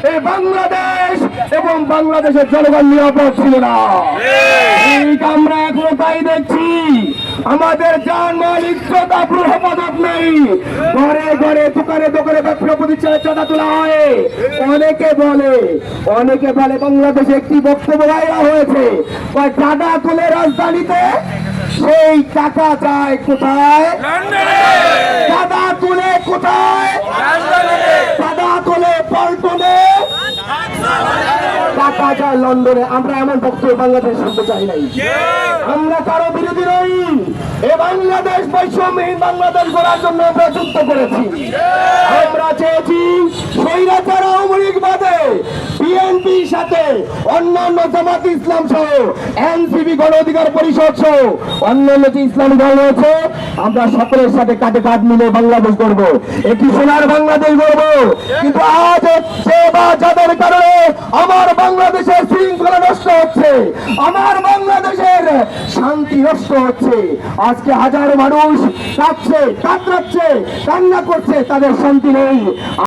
এই বাংলাদেশ এবং বাংলাদেশের জনগণ নিরাপদ ছিল না। ঠিক আমরা এখনো তাই দেখছি। আমাদের জানমাল ইজ্জত আবরুর হেফাজত নেই। ঘরে ঘরে দোকানে দোকানে ব্যবসা প্রতিষ্ঠানে চাঁদা তোলা হয়। অনেকে বলে বাংলাদেশে একটি বক্তব্য ভাইরাল হয়েছে, চাঁদা তুলে রাজধানীতে, সেই টাকা যায় কোথায়? চাঁদা তুলে কোথায়? চাঁদা তুলে পল্টনে, টাকা যায় লন্ডনে। আমরা এমন বক্তব্য বাংলাদেশ শুনতে চাই নাই। আমরা কারো বিরোধী নই। এ বাংলাদেশ বৈষম্যহীন বাংলাদেশ গড়ার জন্য আমরা যুদ্ধ করেছি। আমরা চেয়েছি স্বৈরাচার আওয়ামী লীগ বাদে বিএনপির সাথে অন্যান্য জামাত ইসলাম সহ এনসিপি গণ অধিকার পরিষদ সহ অন্যান্য যে ইসলামী দল রয়েছে, আমরা সকলের সাথে কাঁধে কাঁধ মিলে বাংলাদেশ গড়ব, একটি সোনার বাংলাদেশ গড়ব। কিন্তু আজ হচ্ছে বা যাদের কারণে আমার বাংলাদেশের শৃঙ্খলা নষ্ট হচ্ছে, আমার বাংলাদেশের শান্তি নষ্ট হচ্ছে। আজকে হাজারো মানুষ কাঁদছে, কাতরাচ্ছে, কান্না করছে, তাদের শান্তি নেই।